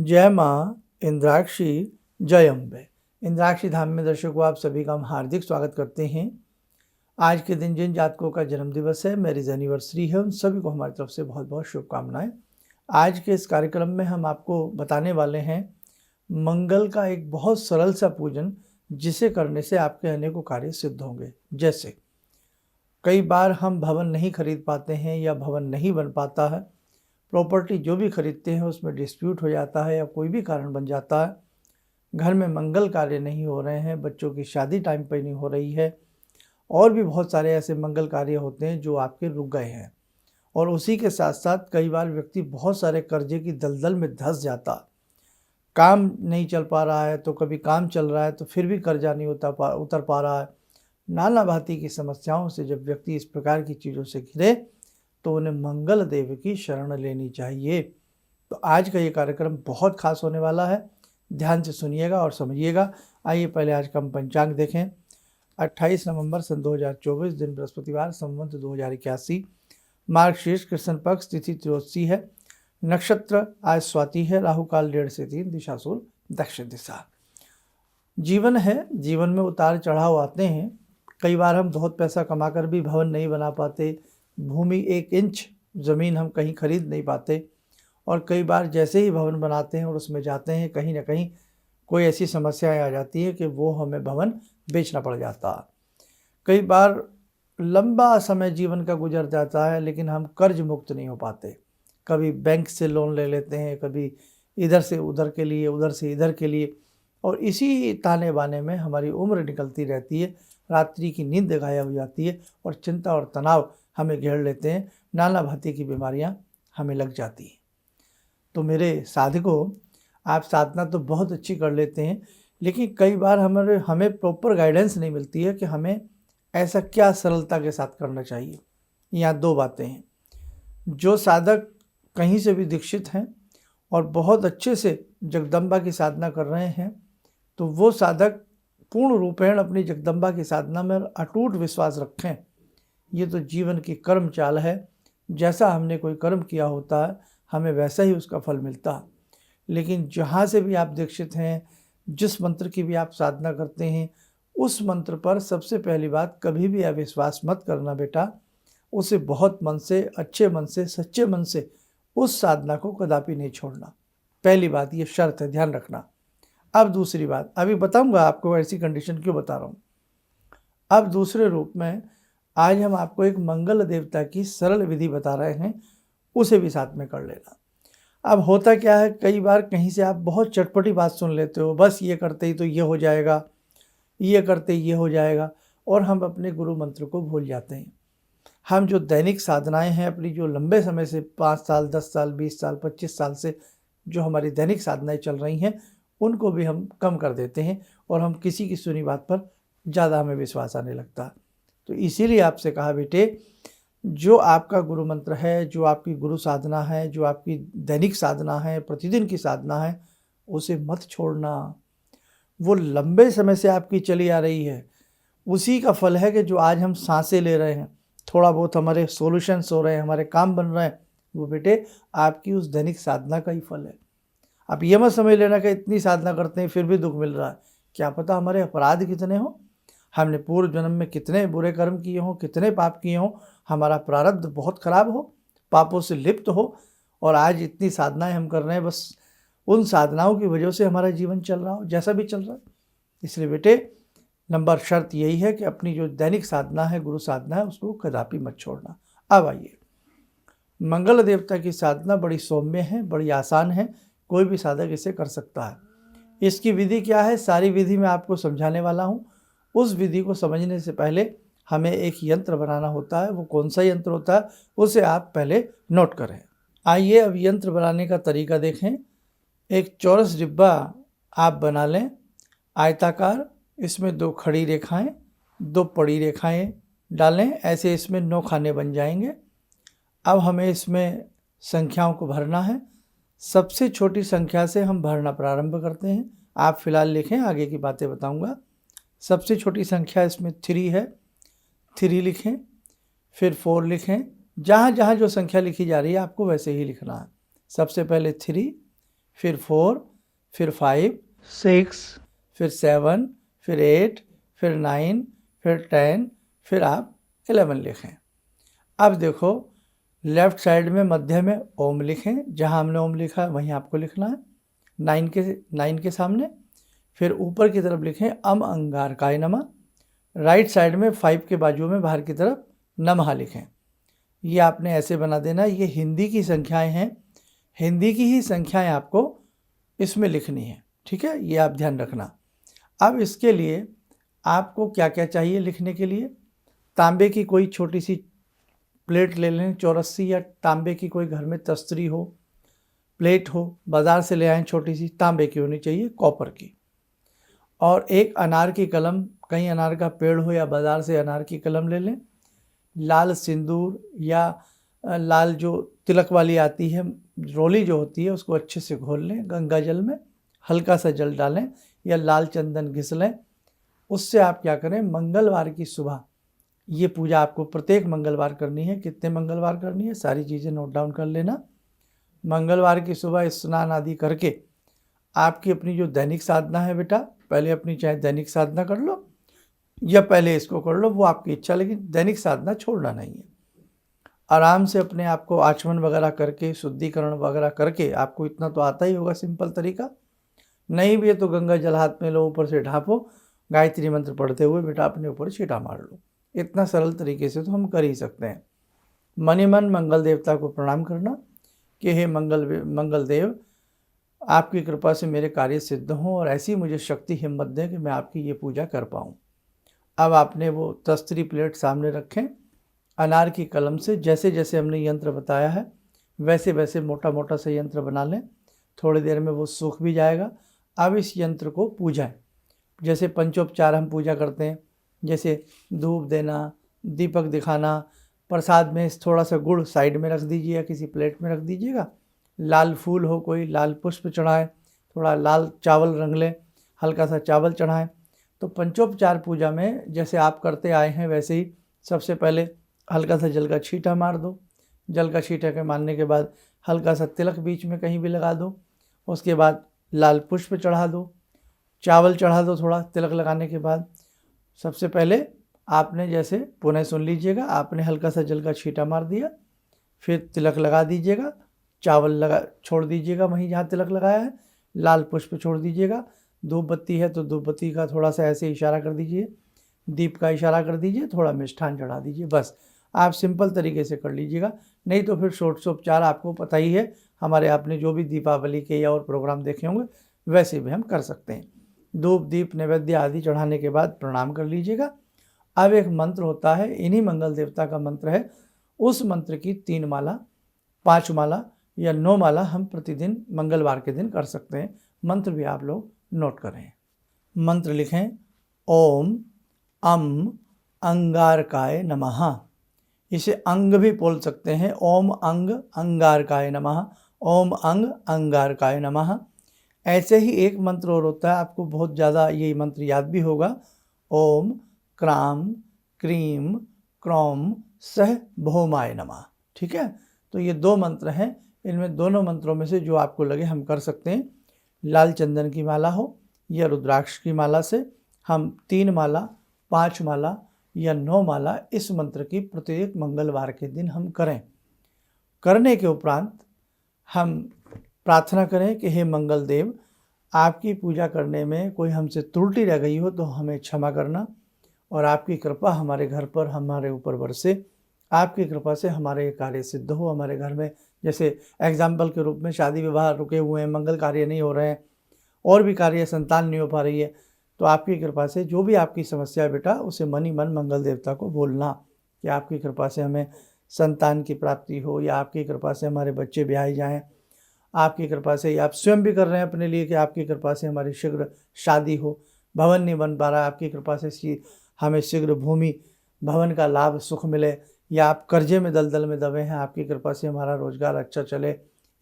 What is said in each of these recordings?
जय माँ इंद्राक्षी, जय अम्बे। इंद्राक्षी धाम में दर्शकों आप सभी का हम हार्दिक स्वागत करते हैं। आज के दिन जिन जातकों का जन्म दिवस है, मैरिज एनिवर्सरी है, उन सभी को हमारी तरफ से बहुत बहुत शुभकामनाएं। आज के इस कार्यक्रम में हम आपको बताने वाले हैं मंगल का एक बहुत सरल सा पूजन, जिसे करने से आपके अनेकों कार्य सिद्ध होंगे। जैसे कई बार हम भवन नहीं खरीद पाते हैं या भवन नहीं बन पाता है, प्रॉपर्टी जो भी खरीदते हैं उसमें डिस्प्यूट हो जाता है या कोई भी कारण बन जाता है, घर में मंगल कार्य नहीं हो रहे हैं, बच्चों की शादी टाइम पर नहीं हो रही है, और भी बहुत सारे ऐसे मंगल कार्य होते हैं जो आपके रुक गए हैं। और उसी के साथ साथ कई बार व्यक्ति बहुत सारे कर्जे की दलदल में धंस जाता, काम नहीं चल पा रहा है, तो कभी काम चल रहा है तो फिर भी कर्जा नहीं उतर पा रहा है। नाना भांति की समस्याओं से जब व्यक्ति इस प्रकार की चीज़ों से घिरे तो उन्हें मंगल देव की शरण लेनी चाहिए। तो आज का ये कार्यक्रम बहुत खास होने वाला है, ध्यान से सुनिएगा और समझिएगा। आइए पहले आज का हम पंचांग देखें। 28 नवंबर सन 2024, दिन बृहस्पतिवार, संवत 2081, मार्गशीर्ष कृष्ण पक्ष, तिथि त्रयोदशी है, नक्षत्र आज स्वाति है, राहु काल 1:30 से 3, दिशा सूल दक्षिण दिशा। जीवन है, जीवन में उतार चढ़ाव आते हैं। कई बार हम बहुत पैसा कमाकर भी भवन नहीं बना पाते, भूमि 1 इंच ज़मीन हम कहीं खरीद नहीं पाते, और कई बार जैसे ही भवन बनाते हैं और उसमें जाते हैं, कहीं ना कहीं कोई ऐसी समस्याएं आ जाती है कि वो हमें भवन बेचना पड़ जाता। कई बार लंबा समय जीवन का गुजर जाता है लेकिन हम कर्ज मुक्त नहीं हो पाते। कभी बैंक से लोन ले लेते हैं, कभी इधर से उधर के लिए, उधर से इधर के लिए, और इसी ताने बाने में हमारी उम्र निकलती रहती है, रात्रि की नींद गायब हो जाती है और चिंता और तनाव हमें घेर लेते हैं, नाना भांति की बीमारियां हमें लग जाती हैं। तो मेरे साधकों, आप साधना तो बहुत अच्छी कर लेते हैं, लेकिन कई बार हमें प्रॉपर गाइडेंस नहीं मिलती है कि हमें ऐसा क्या सरलता के साथ करना चाहिए। यहाँ 2 बातें हैं। जो साधक कहीं से भी दीक्षित हैं और बहुत अच्छे से जगदम्बा की साधना कर रहे हैं, तो वो साधक पूर्ण रूपेण अपनी जगदम्बा की साधना में अटूट विश्वास रखें। ये तो जीवन की कर्म चाल है, जैसा हमने कोई कर्म किया होता है हमें वैसा ही उसका फल मिलता है। लेकिन जहाँ से भी आप दीक्षित हैं, जिस मंत्र की भी आप साधना करते हैं, उस मंत्र पर सबसे पहली बात, कभी भी अविश्वास मत करना बेटा। उसे बहुत मन से, अच्छे मन से, सच्चे मन से उस साधना को कदापि नहीं छोड़ना। पहली बात ये शर्त है, ध्यान रखना। अब दूसरी बात, अभी बताऊंगा आपको ऐसी कंडीशन क्यों बता रहा हूँ। अब दूसरे रूप में आज हम आपको एक मंगल देवता की सरल विधि बता रहे हैं, उसे भी साथ में कर लेना। अब होता क्या है, कई बार कहीं से आप बहुत चटपटी बात सुन लेते हो, बस ये करते ही तो ये हो जाएगा, ये करते ही ये हो जाएगा, और हम अपने गुरु मंत्र को भूल जाते हैं। हम जो दैनिक साधनाएं हैं अपनी, जो लंबे समय से 5 साल, 10 साल, 20 साल, 25 साल से जो हमारी दैनिक साधनाएं चल रही हैं, उनको भी हम कम कर देते हैं और हम किसी की सुनी बात पर ज़्यादा हमें विश्वास आने लगता। तो इसीलिए आपसे कहा बेटे, जो आपका गुरु मंत्र है, जो आपकी गुरु साधना है, जो आपकी दैनिक साधना है, प्रतिदिन की साधना है, उसे मत छोड़ना। वो लंबे समय से आपकी चली आ रही है। उसी का फल है कि जो आज हम सांसें ले रहे हैं, थोड़ा बहुत हमारे सॉल्यूशंस हो रहे हैं, हमारे काम बन रहे हैं, वो बेटे आपकी उस दैनिक साधना का ही फल है। आप ये मत समझ लेना कि इतनी साधना करते हैं फिर भी दुख मिल रहा है। क्या पता हमारे अपराध कितने हों, हमने पूर्व जन्म में कितने बुरे कर्म किए हों, कितने पाप किए हों, हमारा प्रारब्ध बहुत खराब हो, पापों से लिप्त हो, और आज इतनी साधनाएं हम कर रहे हैं, बस उन साधनाओं की वजह से हमारा जीवन चल रहा हो जैसा भी चल रहा है। इसलिए बेटे नंबर शर्त यही है कि अपनी जो दैनिक साधना है, गुरु साधना है, उसको कदापि मत छोड़ना। अब आइए, मंगल देवता की साधना बड़ी सौम्य है, बड़ी आसान है, कोई भी साधक इसे कर सकता है। इसकी विधि क्या है, सारी विधि मैं आपको समझाने वाला हूँ। उस विधि को समझने से पहले हमें एक यंत्र बनाना होता है। वो कौन सा यंत्र होता है, उसे आप पहले नोट करें। आइए अब यंत्र बनाने का तरीका देखें। एक चौरस डिब्बा आप बना लें, आयताकार। इसमें 2 खड़ी रेखाएं, 2 पड़ी रेखाएं डालें, ऐसे इसमें 9 खाने बन जाएंगे। अब हमें इसमें संख्याओं को भरना है। सबसे छोटी संख्या से हम भरना प्रारंभ करते हैं। आप फिलहाल लिखें, आगे की बातें बताऊंगा। सबसे छोटी संख्या इसमें 3 है, 3 लिखें, फिर 4 लिखें। जहाँ जहाँ जो संख्या लिखी जा रही है आपको वैसे ही लिखना है। सबसे पहले 3, फिर 4, फिर 5, 6, फिर 7, फिर 8, फिर 9, फिर 10, फिर आप 11 लिखें। अब देखो लेफ्ट साइड में मध्य में ओम लिखें, जहाँ हमने ओम लिखा है वहीं आपको लिखना है 9 के सामने। फिर ऊपर की तरफ लिखें अंगारकाय नमः। राइट साइड में 5 के बाजू में बाहर की तरफ नमः लिखें। ये आपने ऐसे बना देना। ये हिंदी की संख्याएं हैं, हिंदी की ही संख्याएं आपको इसमें लिखनी है, ठीक है, ये आप ध्यान रखना। अब इसके लिए आपको क्या क्या चाहिए लिखने के लिए? तांबे की कोई छोटी सी प्लेट ले लें, चौरस्सी, या तांबे की कोई घर में तस्तरी हो, प्लेट हो, बाज़ार से ले आएँ छोटी सी, तांबे की होनी चाहिए, कॉपर की। और एक अनार की कलम, कहीं अनार का पेड़ हो या बाज़ार से अनार की कलम ले लें। लाल सिंदूर या लाल जो तिलक वाली आती है रोली जो होती है, उसको अच्छे से घोल लें गंगा जल में, हल्का सा जल डालें या लाल चंदन घिस लें। उससे आप क्या करें, मंगलवार की सुबह ये पूजा आपको प्रत्येक मंगलवार करनी है। कितने मंगलवार करनी है, सारी चीज़ें नोट डाउन कर लेना। मंगलवार की सुबह स्नान आदि करके आपकी अपनी जो दैनिक साधना है बेटा, पहले अपनी चाहे दैनिक साधना कर लो या पहले इसको कर लो, वो आपकी इच्छा, लेकिन दैनिक साधना छोड़ना नहीं है। आराम से अपने आप को आचमन वगैरह करके, शुद्धिकरण वगैरह करके, आपको इतना तो आता ही होगा सिंपल तरीका, नहीं भी है तो गंगा जल हाथ में लो, ऊपर से ढापो, गायत्री मंत्र पढ़ते हुए बेटा अपने ऊपर छींटा मार लो। इतना सरल तरीके से तो हम कर ही सकते हैं। मन ही मन मंगल देवता को प्रणाम करना कि हे मंगल देव, आपकी कृपा से मेरे कार्य सिद्ध हों और ऐसी मुझे शक्ति हिम्मत दें कि मैं आपकी ये पूजा कर पाऊँ। अब आपने वो तस्तरी प्लेट सामने रखें, अनार की कलम से जैसे जैसे हमने यंत्र बताया है वैसे वैसे मोटा मोटा सा यंत्र बना लें। थोड़ी देर में वो सूख भी जाएगा। अब इस यंत्र को पूजाएं, जैसे पंचोपचार हम पूजा करते हैं, जैसे धूप देना, दीपक दिखाना, प्रसाद में थोड़ा सा गुड़ साइड में रख दीजिए या किसी प्लेट में रख दीजिएगा, लाल फूल हो कोई, लाल पुष्प चढ़ाएं, थोड़ा लाल चावल रंग लें, हल्का सा चावल चढ़ाएं। तो पंचोपचार पूजा में जैसे आप करते आए हैं वैसे ही सबसे पहले हल्का सा जल का छींटा मार दो। जल का छींटा के मारने के बाद हल्का सा तिलक बीच में कहीं भी लगा दो। उसके बाद लाल पुष्प चढ़ा दो, चावल चढ़ा दो थोड़ा तिलक लगाने के बाद। सबसे पहले आपने जैसे पुनः सुन लीजिएगा, आपने हल्का सा जल का छींटा मार दिया, फिर तिलक लगा दीजिएगा, चावल छोड़ दीजिएगा वहीं जहाँ तिलक लगाया है, लाल पुष्प छोड़ दीजिएगा, धूप बत्ती है तो धूप बत्ती का थोड़ा सा ऐसे इशारा कर दीजिए, दीप का इशारा कर दीजिए, थोड़ा मिष्ठान चढ़ा दीजिए। बस आप सिंपल तरीके से कर लीजिएगा। नहीं तो फिर षोडशोपचार आपको पता ही है, हमारे आपने जो भी दीपावली के या और प्रोग्राम देखे होंगे वैसे भी हम कर सकते हैं। धूप दीप नैवेद्य आदि चढ़ाने के बाद प्रणाम कर लीजिएगा। अब एक मंत्र होता है, इन्हीं मंगल देवता का मंत्र है, उस मंत्र की 3 माला, 5 माला या 9 माला हम प्रतिदिन मंगलवार के दिन कर सकते हैं। मंत्र भी आप लोग नोट करें। मंत्र लिखें, ओम अंगारकाय नमः। इसे अंग भी बोल सकते हैं, ओम अंगारकाय नमः, ओम अंगारकाय नमः। ऐसे ही एक मंत्र और होता है, आपको बहुत ज़्यादा ये मंत्र याद भी होगा, ओम क्राम क्रीम क्रौम सह भौमाय नमः। ठीक है, तो ये 2 मंत्र हैं, इनमें दोनों मंत्रों में से जो आपको लगे हम कर सकते हैं। लाल चंदन की माला हो या रुद्राक्ष की माला से हम 3 माला, 5 माला या 9 माला इस मंत्र की प्रत्येक मंगलवार के दिन हम करें। करने के उपरांत हम प्रार्थना करें कि हे मंगल देव, आपकी पूजा करने में कोई हमसे त्रुटि रह गई हो तो हमें क्षमा करना, और आपकी कृपा हमारे घर पर, हमारे ऊपर बरसे। आपकी कृपा से हमारे कार्य सिद्ध हो। हमारे घर में जैसे एग्जाम्पल के रूप में शादी विवाह रुके हुए हैं, मंगल कार्य नहीं हो रहे हैं, और भी कार्य, संतान नहीं हो पा रही है, तो आपकी कृपा से जो भी आपकी समस्या है बेटा, उसे मन ही मन मंगल देवता को बोलना कि आपकी कृपा से हमें संतान की प्राप्ति हो, या आपकी कृपा से हमारे बच्चे ब्याहे जाएं, आपकी कृपा से, या आप स्वयं भी कर रहे हैं अपने लिए कि आपकी कृपा से हमारी शीघ्र शादी हो, भवन नहीं बन पा रहा, आपकी कृपा से हमें शीघ्र भूमि भवन का लाभ सुख मिले, या आप कर्जे में दलदल में दबे हैं, आपकी कृपा से हमारा रोजगार अच्छा चले,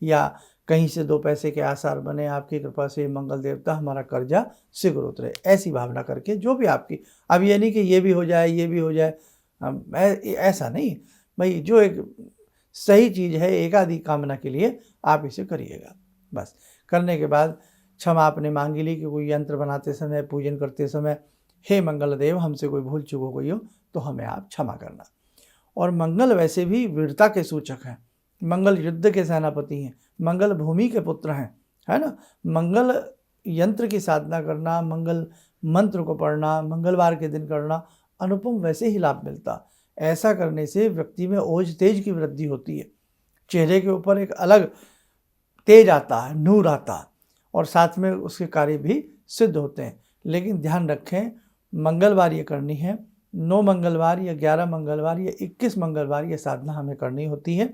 या कहीं से 2 पैसे के आसार बने, आपकी कृपा से मंगल देवता हमारा कर्जा शीघ्र उतरे। ऐसी भावना करके जो भी आपकी, अब ये नहीं कि ये भी हो जाए ये भी हो जाए, ऐसा नहीं भाई, जो एक सही चीज़ है एक आदि कामना के लिए आप इसे करिएगा। बस करने के बाद क्षमा आपने मांगी ली कि कोई यंत्र बनाते समय, पूजन करते समय, हे मंगलदेव हमसे कोई भूल चूक हो गई हो तो हमें आप क्षमा करना। और मंगल वैसे भी वीरता के सूचक हैं, मंगल युद्ध के सेनापति हैं, मंगल भूमि के पुत्र हैं, है ना। मंगल यंत्र की साधना करना, मंगल मंत्र को पढ़ना, मंगलवार के दिन करना अनुपम वैसे ही लाभ मिलता। ऐसा करने से व्यक्ति में ओज तेज की वृद्धि होती है, चेहरे के ऊपर एक अलग तेज आता है, नूर आता है, और साथ में उसके कार्य भी सिद्ध होते हैं। लेकिन ध्यान रखें, मंगलवार ये करनी है, 9 मंगलवार या 11 मंगलवार या 21 मंगलवार ये साधना हमें करनी होती है।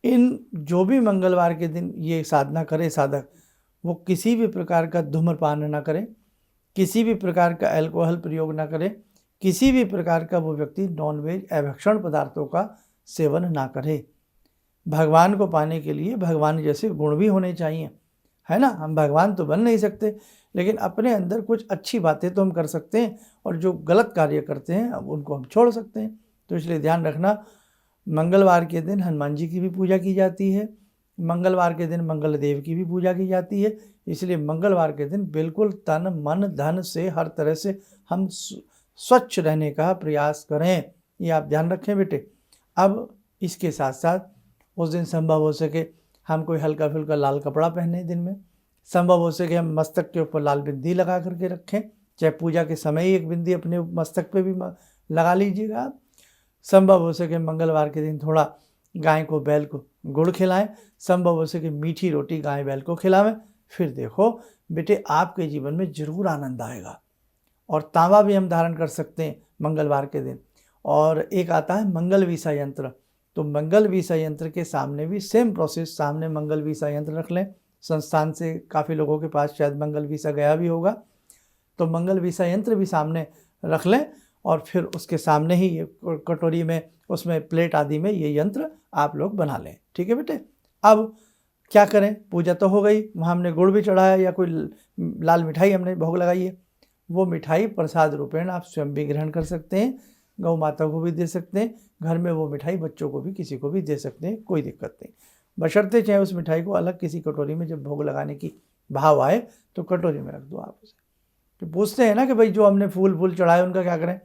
इन जो भी मंगलवार के दिन ये साधना करे साधक, वो किसी भी प्रकार का धूम्रपान ना करे, किसी भी प्रकार का अल्कोहल प्रयोग ना करे, किसी भी प्रकार का वो व्यक्ति नॉनवेज अभक्षण पदार्थों का सेवन ना करे। भगवान को पाने के लिए भगवान जैसे गुण भी होने चाहिए, है ना। हम भगवान तो बन नहीं सकते, लेकिन अपने अंदर कुछ अच्छी बातें तो हम कर सकते हैं, और जो गलत कार्य करते हैं अब उनको हम छोड़ सकते हैं। तो इसलिए ध्यान रखना, मंगलवार के दिन हनुमान जी की भी पूजा की जाती है, मंगलवार के दिन मंगल देव की भी पूजा की जाती है। इसलिए मंगलवार के दिन बिल्कुल तन मन धन से हर तरह से हम स्वच्छ रहने का प्रयास करें, ये आप ध्यान रखें बेटे। अब इसके साथ साथ उस दिन संभव हो सके हम कोई हल्का फुल्का लाल कपड़ा पहने, दिन में संभव हो सके हम मस्तक के ऊपर लाल बिंदी लगा करके रखें, चाहे पूजा के समय ही एक बिंदी अपने मस्तक पे भी लगा लीजिएगा आप। संभव हो सके मंगलवार के दिन थोड़ा गाय को बैल को गुड़ खिलाएं, संभव हो सके मीठी रोटी गाय बैल को खिलावें। फिर देखो बेटे आपके जीवन में जरूर आनंद आएगा। और तांबा भी हम धारण कर सकते हैं मंगलवार के दिन। और एक आता है मंगल वीसा यंत्र, तो मंगल वीसा यंत्र के सामने भी सेम प्रोसेस, सामने मंगल वीसा यंत्र रख लें। संस्थान से काफ़ी लोगों के पास शायद मंगल वीसा गया भी होगा, तो मंगल वीसा यंत्र भी सामने रख लें, और फिर उसके सामने ही कटोरी में, उसमें प्लेट आदि में ये यंत्र आप लोग बना लें। ठीक है बेटे। अब क्या करें, पूजा तो हो गई, वहाँ हमने गुड़ भी चढ़ाया या कोई लाल मिठाई हमने भोग लगाई है, वो मिठाई प्रसाद रूपेण आप स्वयं भी ग्रहण कर सकते हैं, गौ माता को भी दे सकते हैं, घर में वो मिठाई बच्चों को भी किसी को भी दे सकते हैं, कोई दिक्कत नहीं। बशर्ते चाहे उस मिठाई को अलग किसी कटोरी में जब भोग लगाने की भाव आए तो कटोरी में रख दो आप उसे। तो पूछते हैं ना कि भाई जो हमने फूल चढ़ाए उनका क्या करें,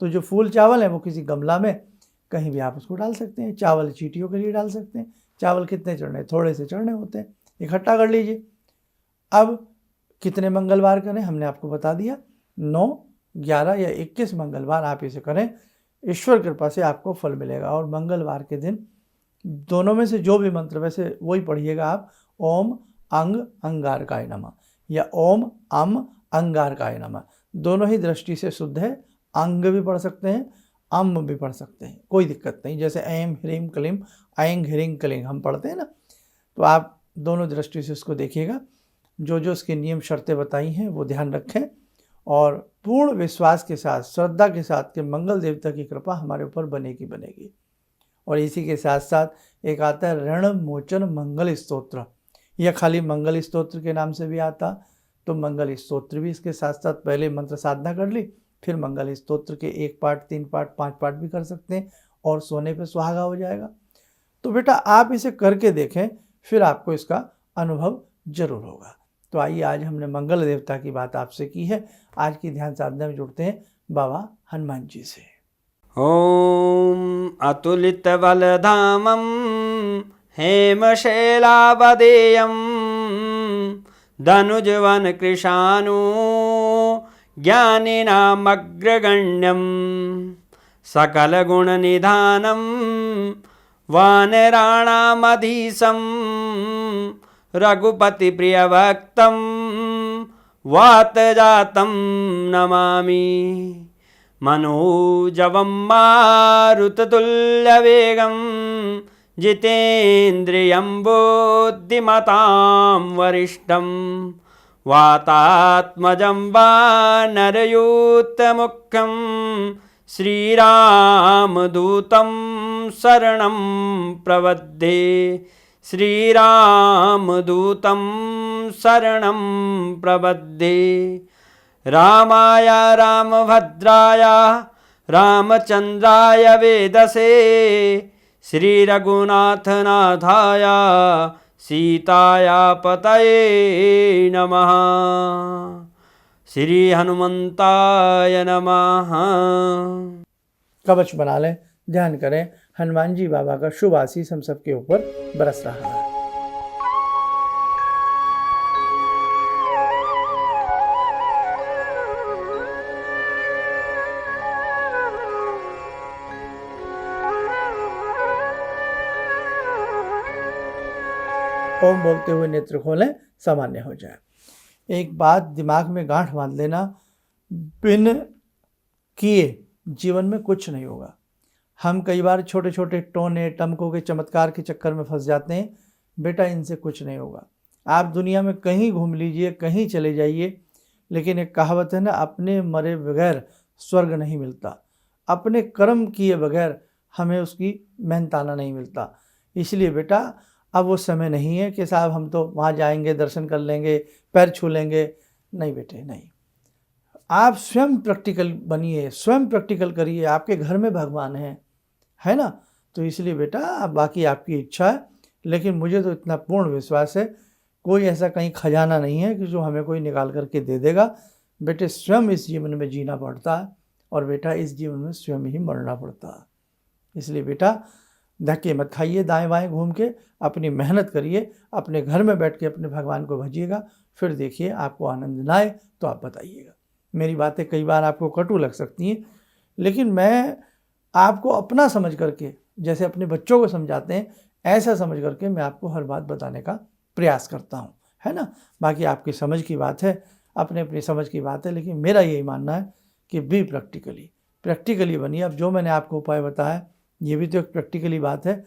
तो जो फूल चावल है वो किसी गमला में कहीं भी आप उसको डाल सकते हैं। चावल चीटियों के लिए डाल सकते हैं, चावल कितने चढ़ने, थोड़े से चढ़ने होते हैं, इकट्ठा कर लीजिए। अब कितने मंगलवार करें हमने आपको बता दिया, 9, 11 या 21 मंगलवार आप इसे करें, ईश्वर कृपा से आपको फल मिलेगा। और मंगलवार के दिन दोनों में से जो भी मंत्र, वैसे वही पढ़िएगा आप, ओम अंग अंगारकाय नमः या ओम अम अंगारकाय नमः, दोनों ही दृष्टि से शुद्ध है। अंग भी पढ़ सकते हैं, अम भी पढ़ सकते हैं, कोई दिक्कत नहीं। जैसे ऐम ह्रीम क्लीम ऐंग ह्रींग क्लींग हम पढ़ते हैं ना, तो आप दोनों दृष्टि से उसको देखिएगा। जो जो उसके नियम शर्तें बताई हैं वो ध्यान रखें, और पूर्ण विश्वास के साथ, श्रद्धा के साथ कि मंगल देवता की कृपा हमारे ऊपर बनेगी बनेगी। और इसी के साथ साथ एक आता है ऋण मोचन मंगल स्तोत्र, यह खाली मंगल स्तोत्र के नाम से भी आता, तो मंगल स्तोत्र भी इसके साथ साथ पहले मंत्र साधना कर ली, फिर मंगल स्तोत्र के 1 पार्ट, 3 पार्ट, 5 पार्ट भी कर सकते हैं, और सोने पे सुहागा हो जाएगा। तो बेटा आप इसे करके देखें, फिर आपको इसका अनुभव जरूर होगा। तो आइए, आज हमने मंगल देवता की बात आपसे की है, आज की ध्यान साधना में जुड़ते हैं बाबा हनुमान जी से। ॐ अतुलितबलधामं हेमशैलावदेयं धनुजवनकृशानु ज्ञानिनामग्रगण्यं सकलगुणनिधानं वानराणामधीशं रघुपतिप्रियभक्तं वातजातं नमामि। मनोजवं मारुततुल्यवेगं जितेन्द्रियं बुद्धिमतां वरिष्ठं वातात्मजं वानरयूथमुख्यं श्रीरामदूतं शरणं प्रपद्ये। श्रीरामदूतं शरणं प्रपद्ये। रामाय रामभद्राय रामचन्द्राय वेदसे श्रीरघुनाथनाथाय सीताया पतये नमः। श्री हनुमंताय नमः। कवच बना लें, ध्यान करें, हनुमान जी बाबा का शुभ आशीष हम सबके ऊपर बरस रहा है। ओम बोलते हुए नेत्र खोलें, सामान्य हो जाए। एक बात दिमाग में गांठ बांध लेना, बिन किए जीवन में कुछ नहीं होगा। हम कई बार छोटे छोटे टोने टमकों के चमत्कार के चक्कर में फंस जाते हैं। बेटा, इनसे कुछ नहीं होगा। आप दुनिया में कहीं घूम लीजिए, कहीं चले जाइए, लेकिन एक कहावत है ना, अपने मरे बगैर स्वर्ग नहीं मिलता। अपने कर्म किए बगैर हमें उसकी मेहनताना नहीं मिलता। इसलिए बेटा, अब वो समय नहीं है कि साहब हम तो वहाँ जाएंगे, दर्शन कर लेंगे, पैर छू लेंगे। नहीं बेटे, नहीं। आप स्वयं प्रैक्टिकल बनिए, स्वयं प्रैक्टिकल करिए। आपके घर में भगवान है ना। तो इसलिए बेटा, बाकी आपकी इच्छा है, लेकिन मुझे तो इतना पूर्ण विश्वास है, कोई ऐसा कहीं खजाना नहीं है कि जो हमें कोई निकाल करके दे देगा। बेटे, स्वयं इस जीवन में जीना पड़ता है, और बेटा इस जीवन में स्वयं ही मरना पड़ता है। इसलिए बेटा, धक्के मत खाइए दाएं बाएं घूम के, अपनी मेहनत करिए, अपने घर में बैठ के अपने भगवान को भजिएगा। फिर देखिए, आपको आनंद ना आए तो आप बताइएगा। मेरी बातें कई बार आपको कटु लग सकती हैं, लेकिन मैं आपको अपना समझ करके, जैसे अपने बच्चों को समझाते हैं, ऐसा समझ करके मैं आपको हर बात बताने का प्रयास करता हूँ, है ना। बाकी आपकी समझ की बात है, अपने अपनी समझ की बात है, लेकिन मेरा यही मानना है कि बी प्रैक्टिकली बनिए। अब जो मैंने आपको उपाय बताया, ये भी तो एक प्रैक्टिकली बात है।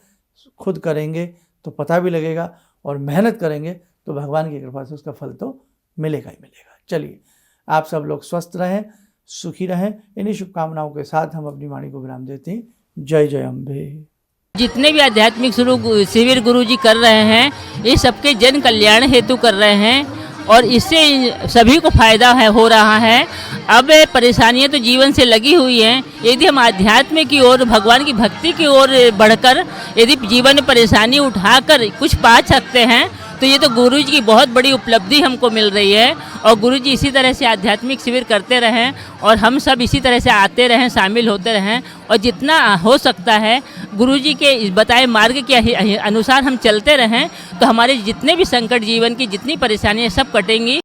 खुद करेंगे तो पता भी लगेगा, और मेहनत करेंगे तो भगवान की कृपा से उसका फल तो मिलेगा ही मिलेगा। चलिए, आप सब लोग स्वस्थ रहें, सुखी रहें। इन्हीं शुभकामनाओं के साथ हम अपनी वाणी को विराम देते हैं। जय जय अम्बे। जितने भी आध्यात्मिक शिविर गुरु जी कर रहे हैं, ये सबके जन कल्याण हेतु कर रहे हैं, और इससे सभी को फायदा हो रहा है। अब परेशानियां तो जीवन से लगी हुई हैं, यदि हम आध्यात्म की ओर, भगवान की भक्ति की ओर बढ़कर यदि जीवन में परेशानी उठाकर कुछ पा सकते हैं, तो ये तो गुरु जी की बहुत बड़ी उपलब्धि हमको मिल रही है। और गुरु जी इसी तरह से आध्यात्मिक शिविर करते रहें, और हम सब इसी तरह से आते रहें, शामिल होते रहें, और जितना हो सकता है गुरु जी के बताए मार्ग के अनुसार हम चलते रहें, तो हमारे जितने भी संकट, जीवन की जितनी परेशानियां, सब कटेंगी।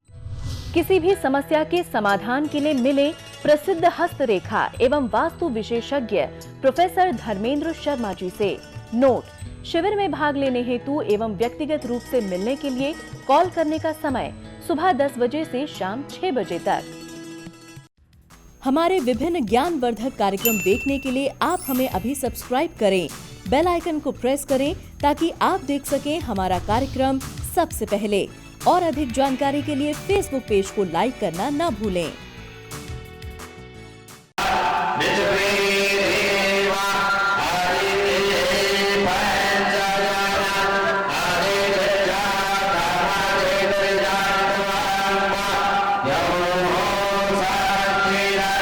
किसी भी समस्या के समाधान के लिए मिले प्रसिद्ध हस्तरेखा एवं वास्तु विशेषज्ञ प्रोफेसर धर्मेंद्र शर्मा जी से। नोट: शिविर में भाग लेने हेतु एवं व्यक्तिगत रूप से मिलने के लिए कॉल करने का समय सुबह 10 बजे से शाम 6 बजे तक। हमारे विभिन्न ज्ञानवर्धक कार्यक्रम देखने के लिए आप हमें अभी सब्सक्राइब करें, बेल आइकन को प्रेस करें, ताकि आप देख सकें हमारा कार्यक्रम सबसे पहले। और अधिक जानकारी के लिए फेसबुक पेज को लाइक करना न भूलें।